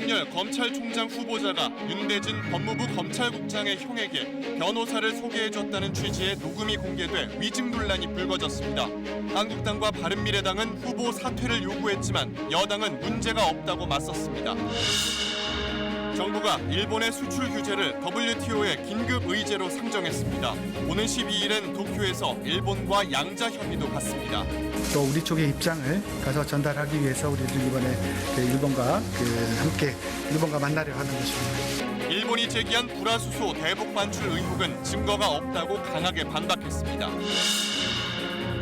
윤석열 검찰총장 후보자가 윤대진 법무부 검찰국장의 형에게 변호사를 소개해줬다는 취지의 녹음이 공개돼 위증 논란이 불거졌습니다. 한국당과 바른미래당은 후보 사퇴를 요구했지만 여당은 문제가 없다고 맞섰습니다. 정부가 일본의 수출 규제를 WTO의 긴급 의제로 상정했습니다. 오는 12일엔 도쿄에서 일본과 양자 협의도 갖습니다. 또 우리 쪽의 입장을 가서 전달하기 위해서 우리들 이번에 일본과 함께 일본과 만나려 하는 것입니다. 일본이 제기한 불화수소 대북 반출 의혹은 증거가 없다고 강하게 반박했습니다.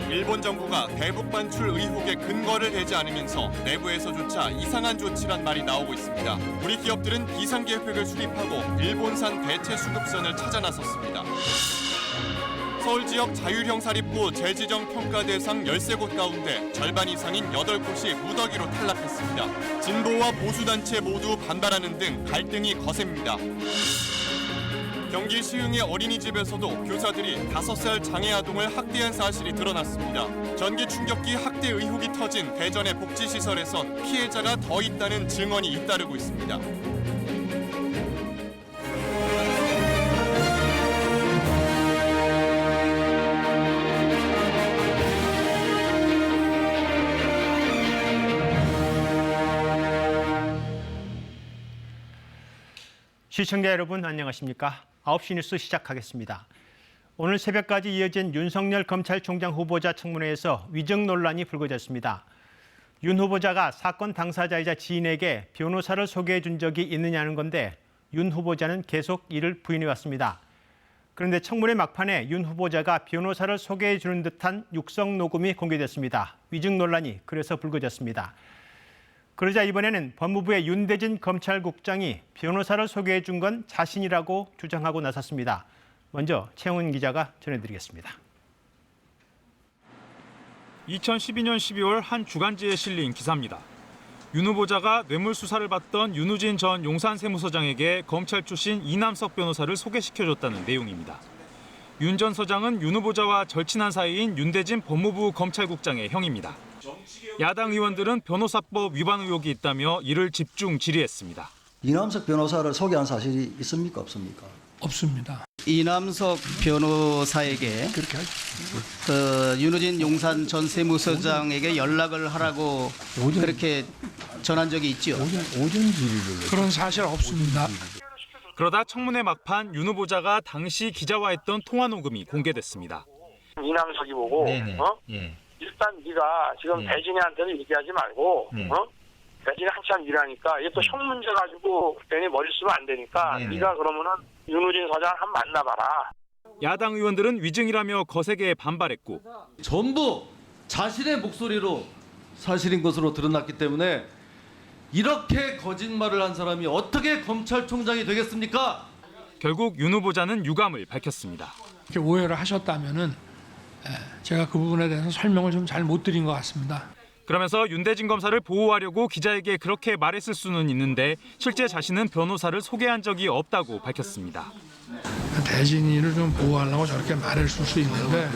일본 정부가 대북 반출 의혹에 근거를 대지 않으면서 내부에서조차 이상한 조치란 말이 나오고 있습니다. 우리 기업들은 비상계획을 수립하고 일본산 대체 수급선을 찾아 나섰습니다. 서울 지역 자율형 사립고 재지정 평가 대상 13곳 가운데 절반 이상인 8곳이 무더기로 탈락했습니다. 진보와 보수단체 모두 반발하는 등 갈등이 거셉니다. 경기 시흥의 어린이집에서도 교사들이 5살 장애 아동을 학대한 사실이 드러났습니다. 전기 충격기 학대 의혹이 터진 대전의 복지시설에선 피해자가 더 있다는 증언이 잇따르고 있습니다. 시청자 여러분 안녕하십니까? 9시 뉴스 시작하겠습니다. 오늘 새벽까지 이어진 윤석열 검찰총장 후보자 청문회에서 위증 논란이 불거졌습니다. 윤 후보자가 사건 당사자이자 지인에게 변호사를 소개해 준 적이 있느냐는 건데 윤 후보자는 계속 이를 부인해왔습니다. 그런데 청문회 막판에 윤 후보자가 변호사를 소개해 주는 듯한 육성 녹음이 공개됐습니다. 위증 논란이 그래서 불거졌습니다. 그러자 이번에는 법무부의 윤대진 검찰국장이 변호사를 소개해 준 건 자신이라고 주장하고 나섰습니다. 먼저 최훈 기자가 전해드리겠습니다. 2012년 12월 한 주간지에 실린 기사입니다. 윤 후보자가 뇌물수사를 받던 윤우진 전 용산세무서장에게 검찰 출신 이남석 변호사를 소개시켜줬다는 내용입니다. 윤 전 서장은 윤 후보자와 절친한 사이인 윤대진 법무부 검찰국장의 형입니다. 야당 의원들은 변호사법 위반 의혹이 있다며 이를 집중 질의했습니다. 이남석 변호사를 소개한 사실이 있습니까? 없습니까? 없습니다. 이남석 변호사에게 윤우진 용산 전 세무서장에게 연락을 하라고 그렇게 전한 적이 있죠. 그런 사실 없습니다. 그러다 청문회 막판 윤 후보자가 당시 기자와 했던 통화 녹음이 공개됐습니다. 이남석이 보고 일단 네가 지금 대진이한테는 얘기하지 말고 대진이 한참 일하니까 이게 또 형 문제 가지고 괜히 머리 쓰면 안 되니까 네가 그러면은 윤우진 서장 한번 만나봐라. 야당 의원들은 위증이라며 거세게 반발했고 전부 자신의 목소리로 사실인 것으로 드러났기 때문에 이렇게 거짓말을 한 사람이 어떻게 검찰총장이 되겠습니까? 결국 윤 후보자는 유감을 밝혔습니다. 이렇게 오해를 하셨다면은 제가 그 부분에 대해서 설명을 좀 잘 못 드린 것 같습니다. 그러면서 윤대진 검사를 보호하려고 기자에게 그렇게 말했을 수는 있는데 실제 자신은 변호사를 소개한 적이 없다고 밝혔습니다. 대진이를 좀 보호하려고 저렇게 말했을 수 있는데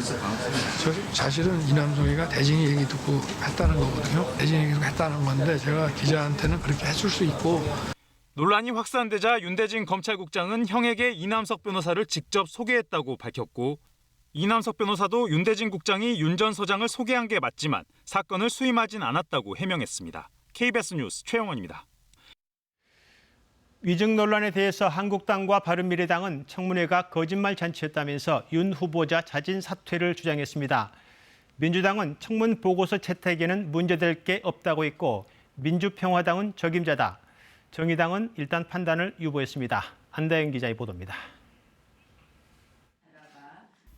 사실은 이남석이가 대진이 얘기 듣고 했다는 거거든요. 대진이 얘기 듣고 했다는 건데 제가 기자한테는 그렇게 했을 수 있고. 논란이 확산되자 윤대진 검찰국장은 형에게 이남석 변호사를 직접 소개했다고 밝혔고 이남석 변호사도 윤대진 국장이 윤 전 서장을 소개한 게 맞지만 사건을 수임하진 않았다고 해명했습니다. KBS 뉴스 최영원입니다. 위증 논란에 대해서 한국당과 바른미래당은 청문회가 거짓말 잔치였다면서 윤 후보자 자진 사퇴를 주장했습니다. 민주당은 청문 보고서 채택에는 문제될 게 없다고 했고 민주평화당은 적임자다. 정의당은 일단 판단을 유보했습니다. 안다영 기자의 보도입니다.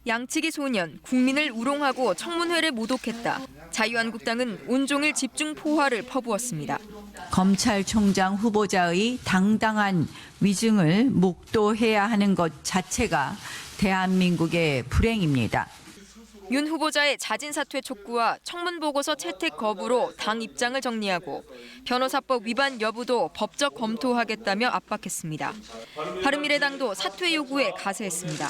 양측이 소년, 국민을 우롱하고 청문회를 모독했다. 자유한국당은 온종일 집중 포화를 퍼부었습니다. 검찰총장 후보자의 당당한 위증을 묵도해야 하는 것 자체가 대한민국의 불행입니다. 윤 후보자의 자진 사퇴 촉구와 청문 보고서 채택 거부로 당 입장을 정리하고 변호사법 위반 여부도 법적 검토하겠다며 압박했습니다. 바른미래당도 사퇴 요구에 가세했습니다.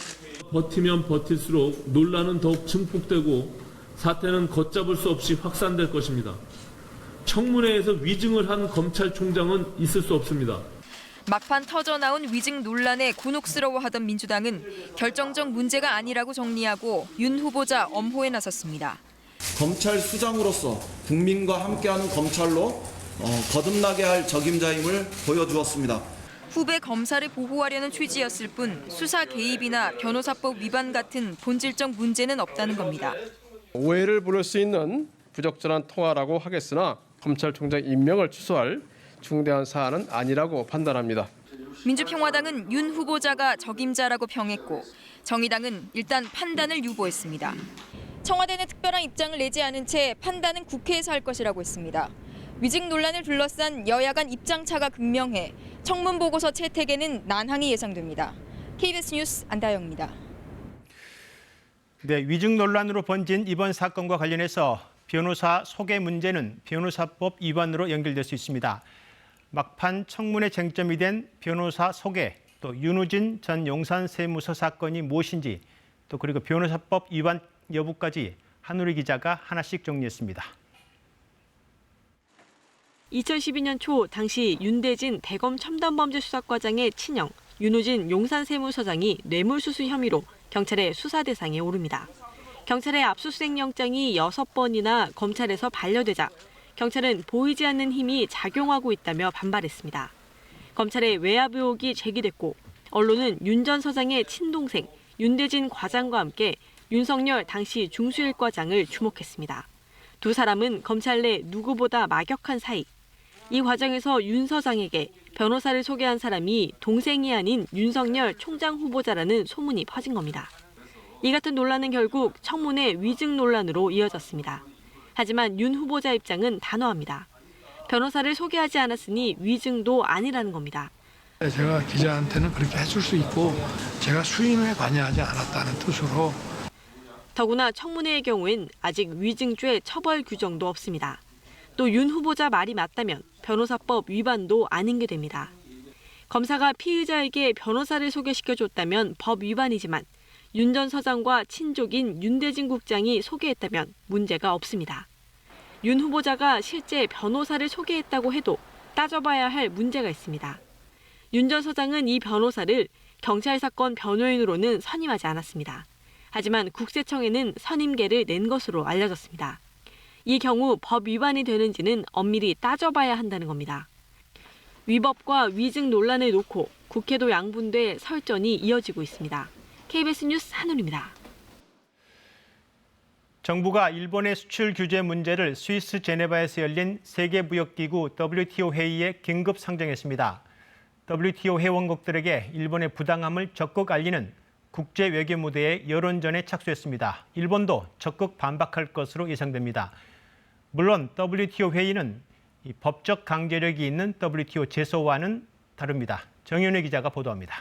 버티면 버틸수록 논란은 더욱 증폭되고 사태는 걷잡을 수 없이 확산될 것입니다. 청문회에서 위증을 한 검찰총장은 있을 수 없습니다. 막판 터져나온 위증 논란에 곤혹스러워하던 민주당은 결정적 문제가 아니라고 정리하고 윤 후보자 엄호에 나섰습니다. 검찰 수장으로서 국민과 함께하는 검찰로 거듭나게 할 적임자임을 보여주었습니다. 후배 검사를 보호하려는 취지였을 뿐 수사 개입이나 변호사법 위반 같은 본질적 문제는 없다는 겁니다. 오해를 부를 수 있는 부적절한 통화라고 하겠으나 검찰총장 임명을 취소할 중대한 사안은 아니라고 판단합니다. 민주평화당은 윤 후보자가 적임자라고 평했고 정의당은 일단 판단을 유보했습니다. 청와대는 특별한 입장을 내지 않은 채 판단은 국회에서 할 것이라고 했습니다. 위증 논란을 둘러싼 여야 간 입장차가 극명해 청문 보고서 채택에는 난항이 예상됩니다. KBS 뉴스 안다영입니다. 네, 위증 논란으로 번진 이번 사건과 관련해서 변호사 소개 문제는 변호사법 위반으로 연결될 수 있습니다. 막판 청문회 쟁점이 된 변호사 소개, 또 윤우진 전 용산세무서 사건이 무엇인지, 또 그리고 변호사법 위반 여부까지 한우리 기자가 하나씩 정리했습니다. 2012년 초 당시 윤대진 대검 첨단범죄수사과장의 친형 윤우진 용산세무서장이 뇌물수수 혐의로 경찰의 수사 대상에 오릅니다. 경찰의 압수수색 영장이 6번이나 검찰에서 반려되자 경찰은 보이지 않는 힘이 작용하고 있다며 반발했습니다. 검찰의 외압 의혹이 제기됐고 언론은 윤 전 서장의 친동생 윤대진 과장과 함께 윤석열 당시 중수일과장을 주목했습니다. 두 사람은 검찰 내 누구보다 막역한 사이. 이 과정에서 윤 서장에게 변호사를 소개한 사람이 동생이 아닌 윤석열 총장 후보자라는 소문이 퍼진 겁니다. 이 같은 논란은 결국 청문회 위증 논란으로 이어졌습니다. 하지만 윤 후보자 입장은 단호합니다. 변호사를 소개하지 않았으니 위증도 아니라는 겁니다. 제가 기자한테는 그렇게 해줄 수 있고 제가 수임에 관여하지 않았다는 뜻으로. 더구나 청문회의 경우엔 아직 위증죄 처벌 규정도 없습니다. 또 윤 후보자 말이 맞다면 변호사법 위반도 아닌 게 됩니다. 검사가 피의자에게 변호사를 소개시켜줬다면 법 위반이지만 윤 전 서장과 친족인 윤대진 국장이 소개했다면 문제가 없습니다. 윤 후보자가 실제 변호사를 소개했다고 해도 따져봐야 할 문제가 있습니다. 윤 전 서장은 이 변호사를 경찰 사건 변호인으로는 선임하지 않았습니다. 하지만 국세청에는 선임계를 낸 것으로 알려졌습니다. 이 경우 법 위반이 되는지는 엄밀히 따져봐야 한다는 겁니다. 위법과 위증 논란을 놓고 국회도 양분돼 설전이 이어지고 있습니다. KBS 뉴스 한울입니다. 정부가 일본의 수출 규제 문제를 스위스 제네바에서 열린 세계무역기구 WTO 회의에 긴급 상정했습니다. WTO 회원국들에게 일본의 부당함을 적극 알리는 국제 외교 무대의 여론전에 착수했습니다. 일본도 적극 반박할 것으로 예상됩니다. 물론 WTO 회의는 법적 강제력이 있는 WTO 제소와는 다릅니다. 정현우 기자가 보도합니다.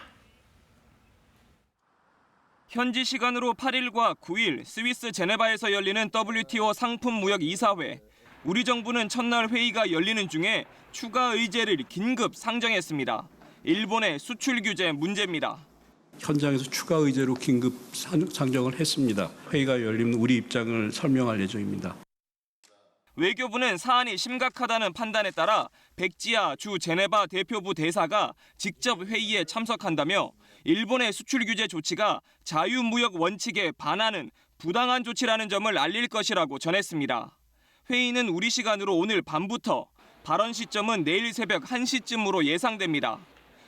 현지 시간으로 8일과 9일 스위스 제네바에서 열리는 WTO 상품무역 이사회. 우리 정부는 첫날 회의가 열리는 중에 추가 의제를 긴급 상정했습니다. 일본의 수출 규제 문제입니다. 현장에서 추가 의제로 긴급 상정을 했습니다. 회의가 열리면 우리 입장을 설명할 예정입니다. 외교부는 사안이 심각하다는 판단에 따라 백지아 주 제네바 대표부 대사가 직접 회의에 참석한다며 일본의 수출 규제 조치가 자유무역 원칙에 반하는 부당한 조치라는 점을 알릴 것이라고 전했습니다. 회의는 우리 시간으로 오늘 밤부터, 발언 시점은 내일 새벽 1시쯤으로 예상됩니다.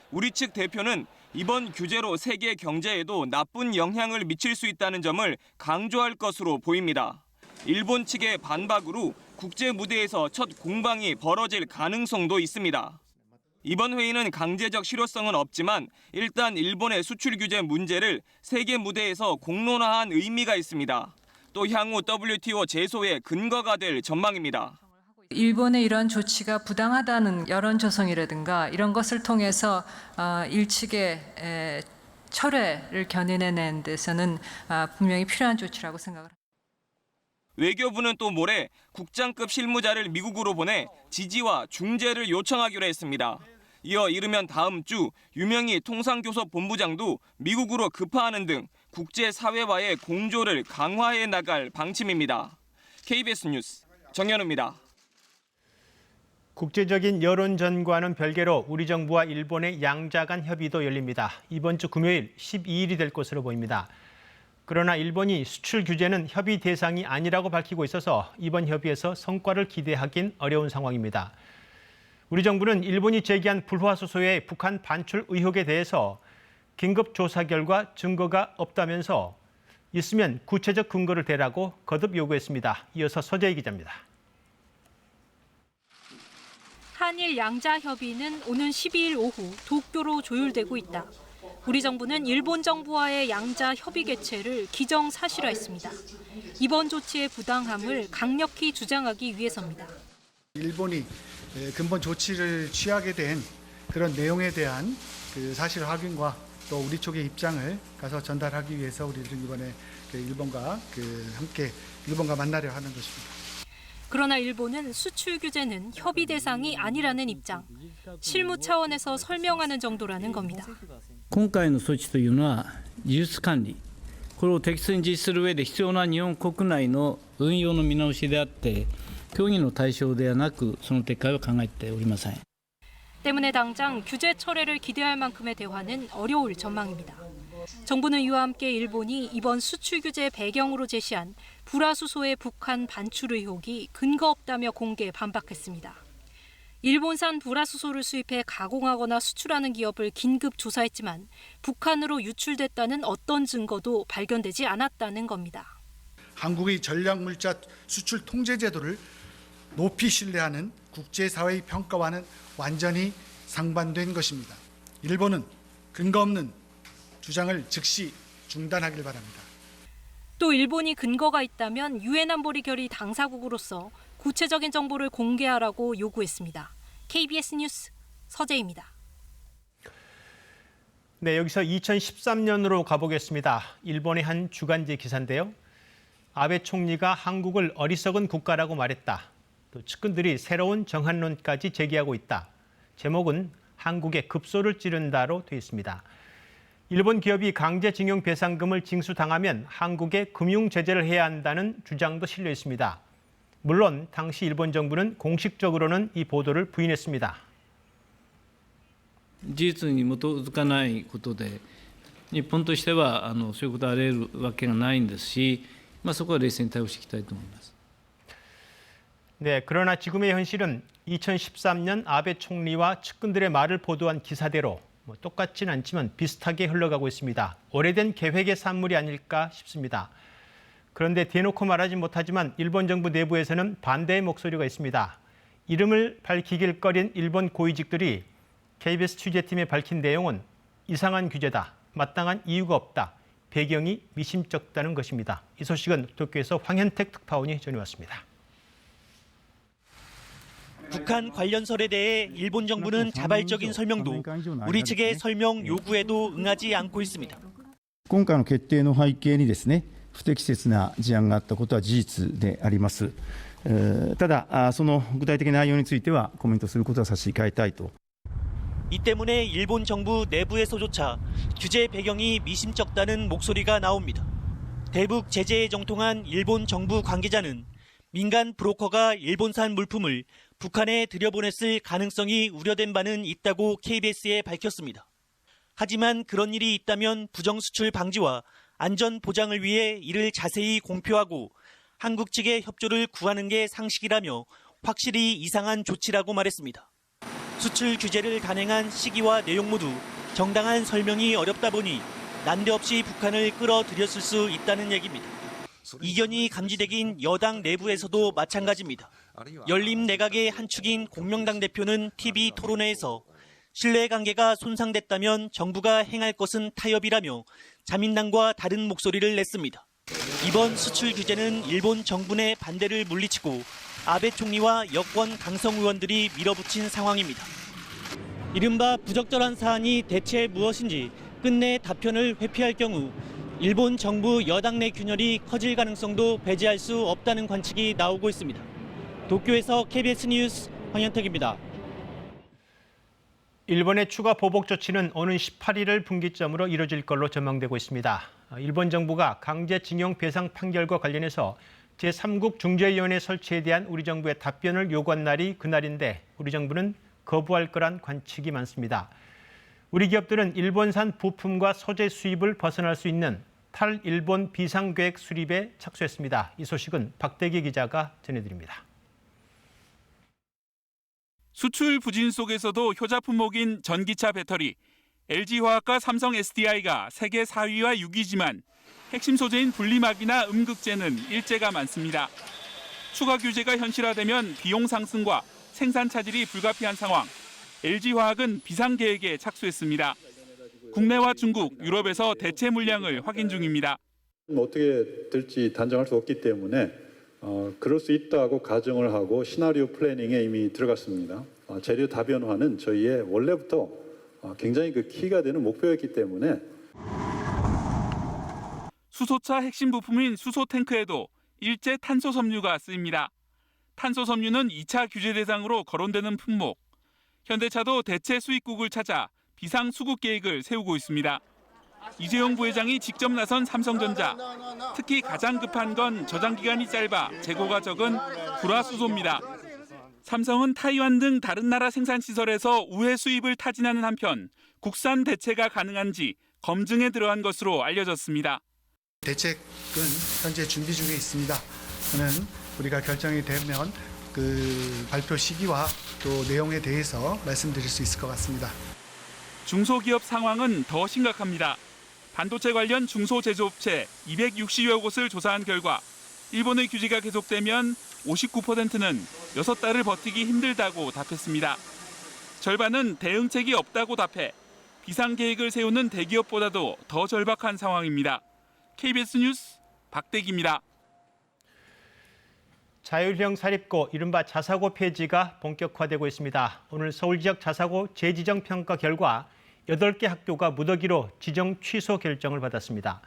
우리 측 대표는 이번 규제로 세계 경제에도 나쁜 영향을 미칠 수 있다는 점을 강조할 것으로 보입니다. 일본 측의 반박으로 국제 무대에서 첫 공방이 벌어질 가능성도 있습니다. 이번 회의는 강제적 실효성은 없지만 일단 일본의 수출 규제 문제를 세계 무대에서 공론화한 의미가 있습니다. 또 향후 WTO 제소의 근거가 될 전망입니다. 일본의 이러한 조치가 부당하다는 여론 조성이라든가 이런 것을 통해서 일측의 철회를 견인해내는 데서는 분명히 필요한 조치라고 생각을 합니다. 외교부는 또 모레 국장급 실무자를 미국으로 보내 지지와 중재를 요청하기로 했습니다. 이어 이르면 다음 주 유명희 통상교섭본부장도 미국으로 급파하는 등 국제사회와의 공조를 강화해 나갈 방침입니다. KBS 뉴스 정현우입니다. 국제적인 여론전과는 별개로 우리 정부와 일본의 양자 간 협의도 열립니다. 이번 주 금요일 12일이 될 것으로 보입니다. 그러나 일본이 수출 규제는 협의 대상이 아니라고 밝히고 있어서 이번 협의에서 성과를 기대하긴 어려운 상황입니다. 우리 정부는 일본이 제기한 불화수소의 북한 반출 의혹에 대해서 긴급 조사 결과 증거가 없다면서 있으면 구체적 근거를 대라고 거듭 요구했습니다. 이어서 서재희 기자입니다. 한일 양자 협의는 오는 12일 오후 도쿄로 조율되고 있다. 우리 정부는 일본 정부와의 양자 협의 개최를 기정사실화했습니다. 이번 조치의 부당함을 강력히 주장하기 위해서입니다. 일본이 근본 조치를 취하게 된 그런 내용에 대한 그 사실 확인과 또 우리 쪽의 입장을 가서 전달하기 위해서 우리들은 이번에 일본과 함께 일본과 만나려 하는 것입니다. 그러나 일본은 수출 규제는 협의 대상이 아니라는 입장, 실무 차원에서 설명하는 정도라는 겁니다. 今回の措置というのは技術管理、これを適切に実施する上で必要な日本国内の運用の見直しであって、協議の対象ではなくその撤回は考えておりません。 때문에 당장 규제 철회를 기대할 만큼의 대화는 어려울 전망입니다. 정부는 이와 함께 일본이 이번 수출 규제 배경으로 제시한 불화수소의 북한 반출 의혹이 근거 없다며 공개 반박했습니다. 일본산 불화수소를 수입해 가공하거나 수출하는 기업을 긴급 조사했지만 북한으로 유출됐다는 어떤 증거도 발견되지 않았다는 겁니다. 한국의 전략물자 수출 통제 제도를 높이 신뢰하는 국제사회의 평가와는 완전히 상반된 것입니다. 일본은 근거 없는 주장을 즉시 중단하길 바랍니다. 또 일본이 근거가 있다면 유엔 안보리 결의 당사국으로서 구체적인 정보를 공개하라고 요구했습니다. KBS 뉴스 서재입니다. 네, 여기서 2013년으로 가보겠습니다. 일본의 한 주간지 기사인데요. 아베 총리가 한국을 어리석은 국가라고 말했다. 또 측근들이 새로운 정한론까지 제기하고 있다. 제목은 한국의 급소를 찌른다로 되어 있습니다. 일본 기업이 강제징용 배상금을 징수당하면 한국에 금융 제재를 해야 한다는 주장도 실려 있습니다. 물론 당시 일본 정부는 공식적으로는 이 보도를 부인했습니다. 事実に基づかないことで、日本としてはそういうことをあり得るわけがないんですし、そこは冷静に対応していきたいと思います。 네, 그러나 지금의 현실은 2013년 아베 총리와 측근들의 말을 보도한 기사대로 똑같진 않지만 비슷하게 흘러가고 있습니다. 오래된 계획의 산물이 아닐까 싶습니다. 그런데 대놓고 말하지 못하지만 일본 정부 내부에서는 반대의 목소리가 있습니다. 이름을 밝히길 꺼린 일본 고위직들이 KBS 취재팀에 밝힌 내용은 이상한 규제다, 마땅한 이유가 없다, 배경이 미심쩍다는 것입니다. 이 소식은 도쿄에서 황현택 특파원이 전해왔습니다. 북한 관련설에 대해 일본 정부는 자발적인 설명도 우리 측의 설명 요구에도 응하지 않고 있습니다. 今回の決定の背景にですね、不適切な事案があったことは事実であります。ただその具体的な内容についてはコメントすることは差し控えたいと。 이 때문에 일본 정부 내부에서조차 규제 배경이 미심쩍다는 목소리가 나옵니다. 대북 제재에 정통한 일본 정부 관계자는 민간 브로커가 일본산 물품을 북한에 들여보냈을 가능성이 우려된 바는 있다고 KBS에 밝혔습니다. 하지만 그런 일이 있다면 부정수출 방지와 안전 보장을 위해 이를 자세히 공표하고 한국 측의 협조를 구하는 게 상식이라며 확실히 이상한 조치라고 말했습니다. 수출 규제를 단행한 시기와 내용 모두 정당한 설명이 어렵다 보니 난데없이 북한을 끌어들였을 수 있다는 얘기입니다. 이견이 감지되긴 여당 내부에서도 마찬가지입니다. 열림 내각의 한 축인 공명당 대표는 TV 토론회에서 신뢰관계가 손상됐다면 정부가 행할 것은 타협이라며 자민당과 다른 목소리를 냈습니다. 이번 수출 규제는 일본 정부 내 반대를 물리치고 아베 총리와 여권 강성 의원들이 밀어붙인 상황입니다. 이른바 부적절한 사안이 대체 무엇인지 끝내 답변을 회피할 경우 일본 정부 여당 내 균열이 커질 가능성도 배제할 수 없다는 관측이 나오고 있습니다. 도쿄에서 KBS 뉴스 황현택입니다. 일본의 추가 보복 조치는 오는 18일을 분기점으로 이뤄질 걸로 전망되고 있습니다. 일본 정부가 강제징용 배상 판결과 관련해서 제3국 중재위원회 설치에 대한 우리 정부의 답변을 요구한 날이 그날인데 우리 정부는 거부할 거란 관측이 많습니다. 우리 기업들은 일본산 부품과 소재 수입을 벗어날 수 있는 탈일본 비상계획 수립에 착수했습니다. 이 소식은 박대기 기자가 전해드립니다. 수출 부진 속에서도 효자 품목인 전기차 배터리, LG화학과 삼성 SDI가 세계 4위와 6위지만 핵심 소재인 분리막이나 음극재는 일제가 많습니다. 추가 규제가 현실화되면 비용 상승과 생산 차질이 불가피한 상황. LG화학은 비상계획에 착수했습니다. 국내와 중국, 유럽에서 대체 물량을 확인 중입니다. 어떻게 될지 단정할 수 없기 때문에 그럴 수 있다고 가정을 하고 시나리오 플래닝에 이미 들어갔습니다. 재료 다변화는 저희의 원래부터 굉장히 키가 되는 목표였기 때문에 수소차 핵심 부품인 수소 탱크에도 일제 탄소 섬유가 쓰입니다. 탄소 섬유는 2차 규제 대상으로 거론되는 품목. 현대차도 대체 수입국을 찾아 비상 수급 계획을 세우고 있습니다. 이재용 부회장이 직접 나선 삼성전자. 특히 가장 급한 건 저장 기간이 짧아 재고가 적은 불화수소입니다. 삼성은 타이완 등 다른 나라 생산 시설에서 우회 수입을 타진하는 한편 국산 대체가 가능한지 검증에 들어간 것으로 알려졌습니다. 대책은 현재 준비 중에 있습니다. 저는 우리가 결정이 되면 그 발표 시기와 또 내용에 대해서 말씀드릴 수 있을 것 같습니다. 중소기업 상황은 더 심각합니다. 반도체 관련 중소제조업체 260여 곳을 조사한 결과 일본의 규제가 계속되면 59%는 6달을 버티기 힘들다고 답했습니다. 절반은 대응책이 없다고 답해 비상계획을 세우는 대기업보다도 더 절박한 상황입니다. KBS 뉴스 박대기입니다. 자율형 사립고 이른바 자사고 폐지가 본격화되고 있습니다. 오늘 서울 지역 자사고 재지정 평가 결과 8개 학교가 무더기로 지정 취소 결정을 받았습니다.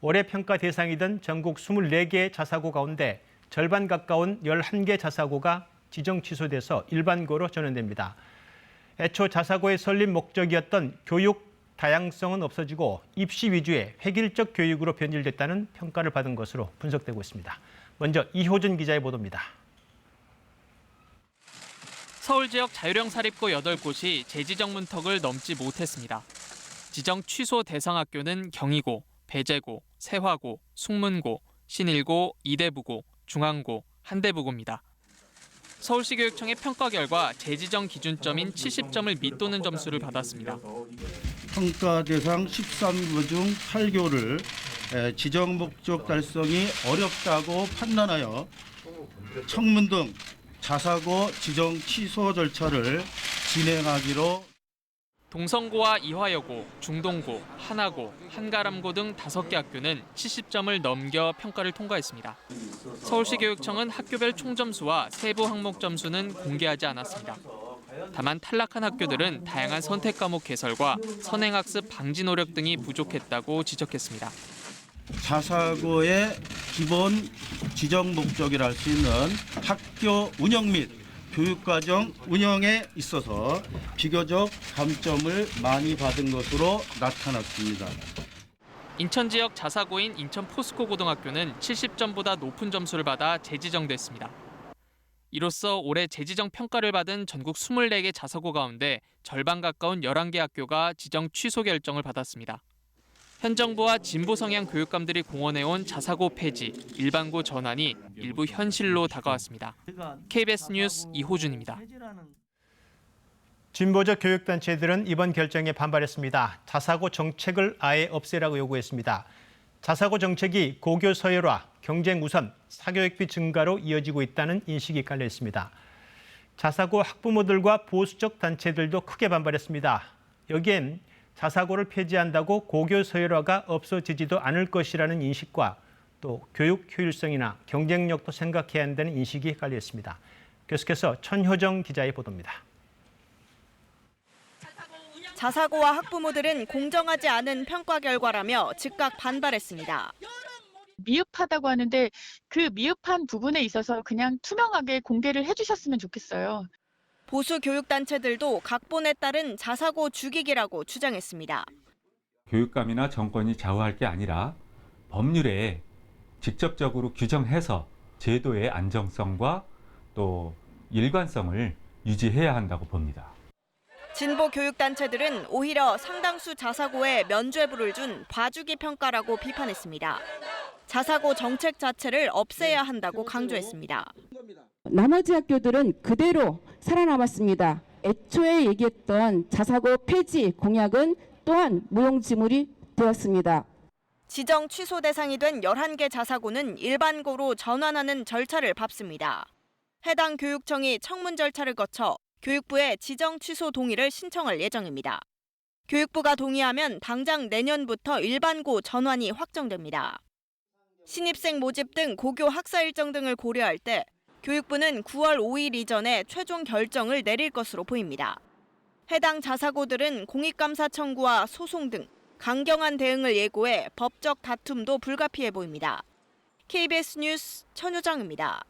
올해 평가 대상이던 전국 24개의 자사고 가운데 절반 가까운 11개 자사고가 지정 취소돼서 일반고로 전환됩니다. 애초 자사고의 설립 목적이었던 교육 다양성은 없어지고 입시 위주의 획일적 교육으로 변질됐다는 평가를 받은 것으로 분석되고 있습니다. 먼저 이호준 기자의 보도입니다. 서울 지역 자율형 사립고 8곳이 재지정 문턱을 넘지 못했습니다. 지정 취소 대상 학교는 경희고, 배재고, 세화고, 숭문고, 신일고, 이대부고, 중앙고, 한대부고입니다. 서울시 교육청의 평가 결과 재지정 기준점인 70점을 밑도는 점수를 받았습니다. 평가 대상 13고 중 8교를 지정 목적 달성이 어렵다고 판단하여 청문 등 자사고 지정 취소 절차를 진행하기로. 동성고와 이화여고, 중동고, 하나고, 한가람고 등 5개 학교는 70점을 넘겨 평가를 통과했습니다. 서울시 교육청은 학교별 총점수와 세부 항목 점수는 공개하지 않았습니다. 다만 탈락한 학교들은 다양한 선택 과목 개설과 선행학습 방지 노력 등이 부족했다고 지적했습니다. 자사고의 기본 지정 목적이라 할 수 있는 학교 운영 및 교육과정 운영에 있어서 비교적 감점을 많이 받은 것으로 나타났습니다. 인천 지역 자사고인 인천 포스코 고등학교는 70점보다 높은 점수를 받아 재지정됐습니다. 이로써 올해 재지정 평가를 받은 전국 24개 자사고 가운데 절반 가까운 11개 학교가 지정 취소 결정을 받았습니다. 현 정부와 진보 성향 교육감들이 공언해온 자사고 폐지, 일반고 전환이 일부 현실로 다가왔습니다. KBS 뉴스 이호준입니다. 진보적 교육단체들은 이번 결정에 반발했습니다. 자사고 정책을 아예 없애라고 요구했습니다. 자사고 정책이 고교 서열화, 경쟁 우선, 사교육비 증가로 이어지고 있다는 인식이 깔려 있습니다. 자사고 학부모들과 보수적 단체들도 크게 반발했습니다. 여기엔 자사고를 폐지한다고 고교 서열화가 없어지지도 않을 것이라는 인식과 또 교육 효율성이나 경쟁력도 생각해야 한다는 인식이 깔려 있습니다. 계속해서 천효정 기자의 보도입니다. 자사고와 학부모들은 공정하지 않은 평가 결과라며 즉각 반발했습니다. 미흡하다고 하는데 그 미흡한 부분에 있어서 그냥 투명하게 공개를 해주셨으면 좋겠어요. 보수 교육단체들도 각본에 따른 자사고 죽이기라고 주장했습니다. 교육감이나 정권이 좌우할 게 아니라 법률에 직접적으로 규정해서 제도의 안정성과 또 일관성을 유지해야 한다고 봅니다. 진보 교육단체들은 오히려 상당수 자사고에 면죄부를 준 봐주기 평가라고 비판했습니다. 자사고 정책 자체를 없애야 한다고 강조했습니다. 나머지 학교들은 그대로 살아남았습니다. 애초에 얘기했던 자사고 폐지 공약은 또한 무용지물이 되었습니다. 지정 취소 대상이 된 11개 자사고는 일반고로 전환하는 절차를 밟습니다. 해당 교육청이 청문 절차를 거쳐 교육부에 지정 취소 동의를 신청할 예정입니다. 교육부가 동의하면 당장 내년부터 일반고 전환이 확정됩니다. 신입생 모집 등 고교 학사 일정 등을 고려할 때 교육부는 9월 5일 이전에 최종 결정을 내릴 것으로 보입니다. 해당 자사고들은 공익감사 청구와 소송 등 강경한 대응을 예고해 법적 다툼도 불가피해 보입니다. KBS 뉴스 천유정입니다.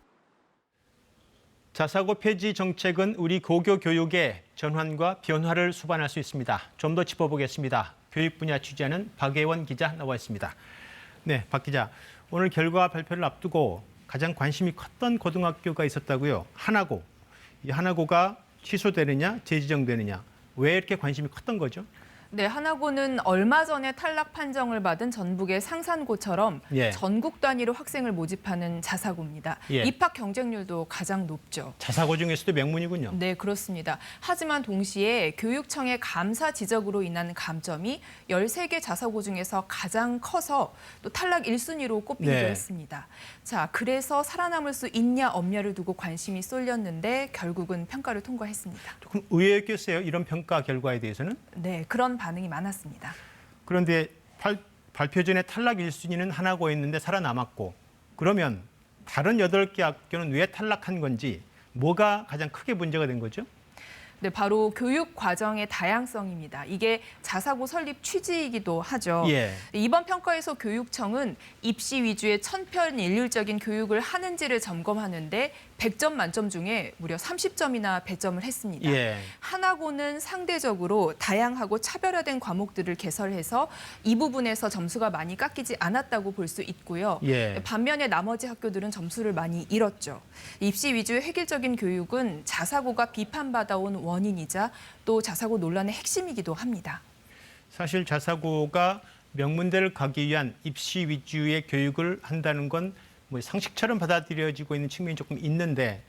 자사고 폐지 정책은 우리 고교 교육의 전환과 변화를 수반할 수 있습니다. 좀 더 짚어보겠습니다. 교육 분야 취재하는 박예원 기자 나와 있습니다. 네, 박 기자. 오늘 결과 발표를 앞두고 가장 관심이 컸던 고등학교가 있었다고요. 하나고. 이 하나고가 취소되느냐, 재지정되느냐. 왜 이렇게 관심이 컸던 거죠? 네, 하나고는 얼마 전에 탈락 판정을 받은 전북의 상산고처럼 예. 전국 단위로 학생을 모집하는 자사고입니다. 예. 입학 경쟁률도 가장 높죠. 자사고 중에서도 명문이군요. 네, 그렇습니다. 하지만 동시에 교육청의 감사 지적으로 인한 감점이 13개 자사고 중에서 가장 커서 또 탈락 1순위로 꼽히기도 네. 했습니다. 자, 그래서 살아남을 수 있냐 없냐를 두고 관심이 쏠렸는데 결국은 평가를 통과했습니다. 조금 의외였겠어요. 이런 평가 결과에 대해서는? 네, 그런 반응이 많았습니다. 그런데 발표 전에 탈락 1순위는 하나고였는데 살아남았고 그러면 다른 8개 학교는 왜 탈락한 건지 뭐가 가장 크게 문제가 된 거죠? 네, 바로 교육 과정의 다양성입니다. 이게 자사고 설립 취지이기도 하죠. 예. 이번 평가에서 교육청은 입시 위주의 천편일률적인 교육을 하는지를 점검하는데 100점 만점 중에 무려 30점이나 배점을 했습니다. 예. 하나고는 상대적으로 다양하고 차별화된 과목들을 개설해서 이 부분에서 점수가 많이 깎이지 않았다고 볼 수 있고요. 예. 반면에 나머지 학교들은 점수를 많이 잃었죠. 입시 위주의 획일적인 교육은 자사고가 비판받아온 원인이자 또 자사고 논란의 핵심이기도 합니다. 사실 자사고가 명문대를 가기 위한 입시 위주의 교육을 한다는 건 뭐 상식처럼 받아들여지고 있는 측면이 조금 있는데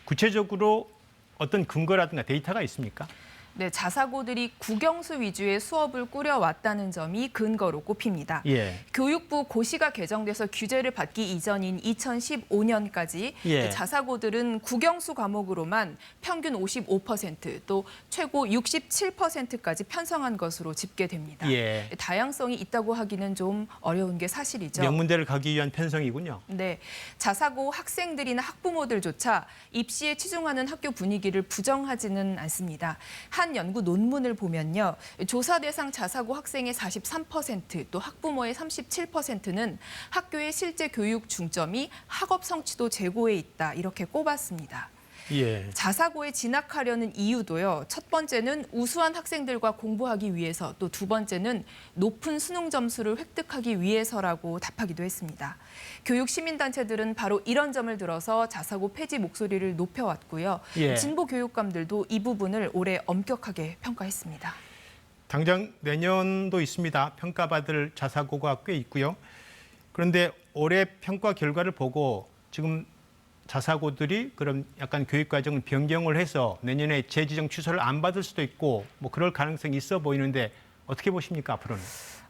구체적으로 어떤 근거라든가 데이터가 있습니까? 네, 자사고들이 국영수 위주의 수업을 꾸려왔다는 점이 근거로 꼽힙니다. 예. 교육부 고시가 개정돼서 규제를 받기 이전인 2015년까지 예. 자사고들은 국영수 과목으로만 평균 55%, 또 최고 67%까지 편성한 것으로 집계됩니다. 예. 다양성이 있다고 하기는 좀 어려운 게 사실이죠. 명문대를 가기 위한 편성이군요. 네, 자사고 학생들이나 학부모들조차 입시에 치중하는 학교 분위기를 부정하지는 않습니다. 한 연구 논문을 보면요. 조사 대상 자사고 학생의 43%, 또 학부모의 37%는 학교의 실제 교육 중점이 학업 성취도 제고에 있다, 이렇게 꼽았습니다. 예. 자사고에 진학하려는 이유도요. 첫 번째는 우수한 학생들과 공부하기 위해서, 또 두 번째는 높은 수능 점수를 획득하기 위해서라고 답하기도 했습니다. 교육 시민단체들은 바로 이런 점을 들어서 자사고 폐지 목소리를 높여왔고요. 예. 진보 교육감들도 이 부분을 올해 엄격하게 평가했습니다. 당장 내년도 있습니다. 평가받을 자사고가 꽤 있고요. 그런데 올해 평가 결과를 보고 지금 자사고들이 그럼 약간 교육 과정을 변경을 해서 내년에 재지정 취소를 안 받을 수도 있고 뭐 그럴 가능성이 있어 보이는데 어떻게 보십니까, 앞으로는?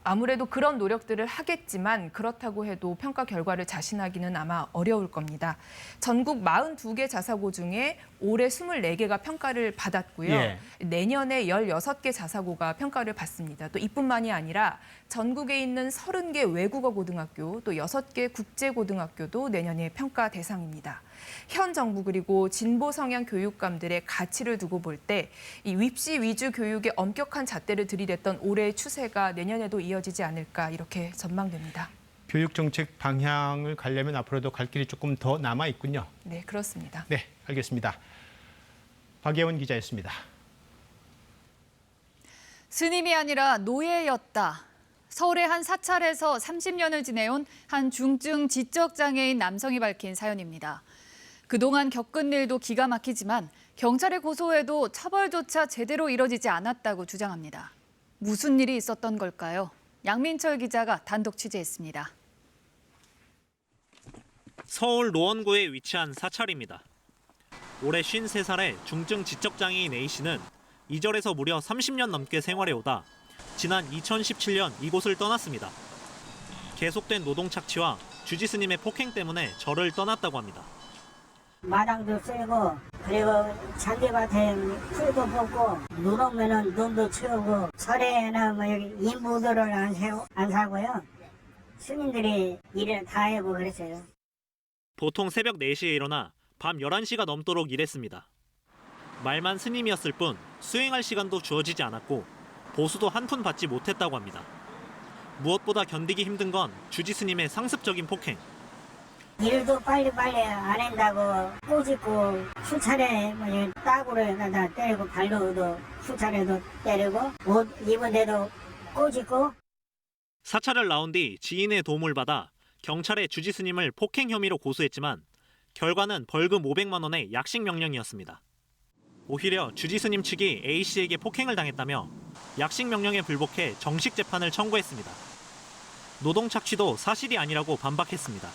아무래도 그런 노력들을 하겠지만 그렇다고 해도 평가 결과를 자신하기는 아마 어려울 겁니다. 전국 42개 자사고 중에 올해 24개가 평가를 받았고요. 예. 내년에 16개 자사고가 평가를 받습니다. 또 이뿐만이 아니라 전국에 있는 30개 외국어 고등학교, 또 6개 국제고등학교도 내년에 평가 대상입니다. 현 정부 그리고 진보 성향 교육감들의 가치를 두고 볼 때 이 입시 위주 교육의 엄격한 잣대를 들이댔던 올해의 추세가 내년에도 이어지지 않을까, 이렇게 전망됩니다. 교육 정책 방향을 가려면 앞으로도 갈 길이 조금 더 남아 있군요. 네, 그렇습니다. 네, 알겠습니다. 박예원 기자였습니다. 스님이 아니라 노예였다. 서울의 한 사찰에서 30년을 지내온 한 중증 지적장애인 남성이 밝힌 사연입니다. 그동안 겪은 일도 기가 막히지만 경찰에 고소해도 처벌조차 제대로 이뤄지지 않았다고 주장합니다. 무슨 일이 있었던 걸까요? 양민철 기자가 단독 취재했습니다. 서울 노원구에 위치한 사찰입니다. 올해 53살의 중증 지적장애인 A씨는 이 절에서 무려 30년 넘게 생활해오다 지난 2017년 이곳을 떠났습니다. 계속된 노동 착취와 주지 스님의 폭행 때문에 절을 떠났다고 합니다. 마당도 쓸고 그리고 잔디밭에 풀도 뽑고 눈 오면은 눈도 치우고 설에는 뭐 여기 인부들을 안 사고요. 스님들이 일을 다 하고 그랬어요. 보통 새벽 4시에 일어나 밤 11시가 넘도록 일했습니다. 말만 스님이었을 뿐 수행할 시간도 주어지지 않았고 보수도 한 푼 받지 못했다고 합니다. 무엇보다 견디기 힘든 건 주지 스님의 상습적인 폭행. 일도 빨리빨리 안 한다고 꼬집고 수차례 뭐 따구로 다 때리고 발로도 수차례도 때리고 옷 입은 데도 꼬집고. 사찰을 나온 뒤 지인의 도움을 받아 경찰에 주지 스님을 폭행 혐의로 고소했지만 결과는 벌금 500만 원의 약식 명령이었습니다. 오히려 주지 스님 측이 A씨에게 폭행을 당했다며 약식 명령에 불복해 정식 재판을 청구했습니다. 노동 착취도 사실이 아니라고 반박했습니다.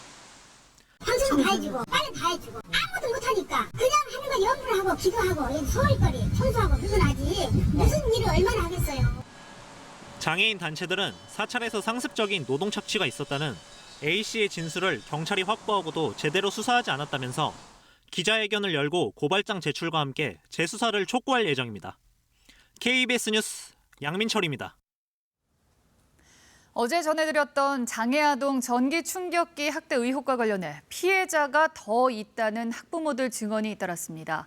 당신은 다 해주고 빨리 다 해주고 아무도 못하니까 그냥 하는 건 염불을 하고 기도하고 소일거리 청소하고 그건 하지 무슨 일을 얼마나 하겠어요. 장애인 단체들은 사찰에서 상습적인 노동 착취가 있었다는 A씨의 진술을 경찰이 확보하고도 제대로 수사하지 않았다면서 기자회견을 열고 고발장 제출과 함께 재수사를 촉구할 예정입니다. KBS 뉴스 양민철입니다. 어제 전해드렸던 장애아동 전기 충격기 학대 의혹과 관련해 피해자가 더 있다는 학부모들 증언이 잇따랐습니다.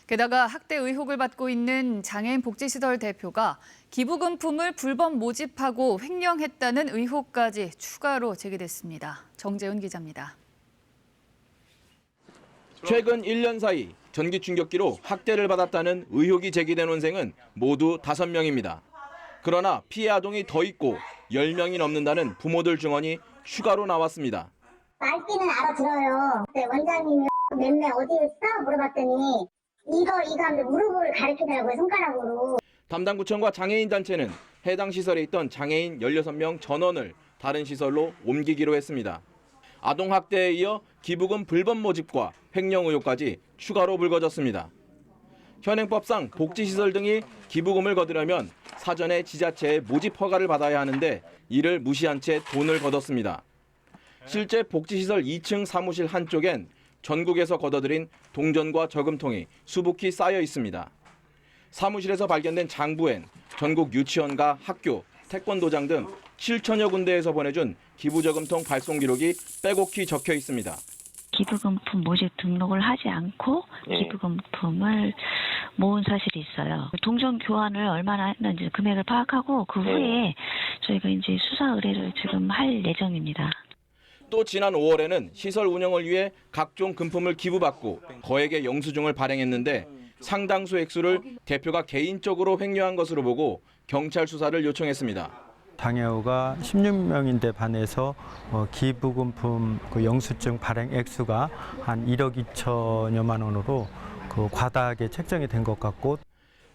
게다가 학대 의혹을 받고 있는 장애인 복지시설 대표가 기부금품을 불법 모집하고 횡령했다는 의혹까지 추가로 제기됐습니다. 정재훈 기자입니다. 최근 1년 사이 전기 충격기로 학대를 받았다는 의혹이 제기된 원생은 모두 5명입니다. 그러나 피해 아동이 더 있고 10명이 넘는다는 부모들 증언이 추가로 나왔습니다. 말귀는 알아들어요. 원장님이 몇 명 어디에 있어? 물어봤더니 이거 하면서 무릎을 가리키더라고요, 손가락으로. 담당 구청과 장애인 단체는 해당 시설에 있던 장애인 16명 전원을 다른 시설로 옮기기로 했습니다. 아동 학대에 이어 기부금 불법 모집과 횡령 의혹까지 추가로 불거졌습니다. 현행법상 복지시설 등이 기부금을 거두려면 사전에 지자체의 모집 허가를 받아야 하는데 이를 무시한 채 돈을 거뒀습니다. 실제 복지시설 2층 사무실 한쪽엔 전국에서 걷어들인 동전과 저금통이 수북히 쌓여 있습니다. 사무실에서 발견된 장부엔 전국 유치원과 학교, 태권도장 등 7천여 군데에서 보내준 기부저금통 발송 기록이 빼곡히 적혀 있습니다. 기부금품 모집 등록을 하지 않고 기부금품을 모은 사실이 있어요. 동전 교환을 얼마나 했는지 금액을 파악하고 그 후에 저희가 이제 수사 의뢰를 지금 할 예정입니다. 또 지난 5월에는 시설 운영을 위해 각종 금품을 기부받고 거액의 영수증을 발행했는데 상당수 액수를 대표가 개인적으로 횡령한 것으로 보고 경찰 수사를 요청했습니다. 장애우가 16명인데 반해서 기부금품 영수증 발행 액수가 한 1억 2천여만 원으로 과다하게 책정이 된 것 같고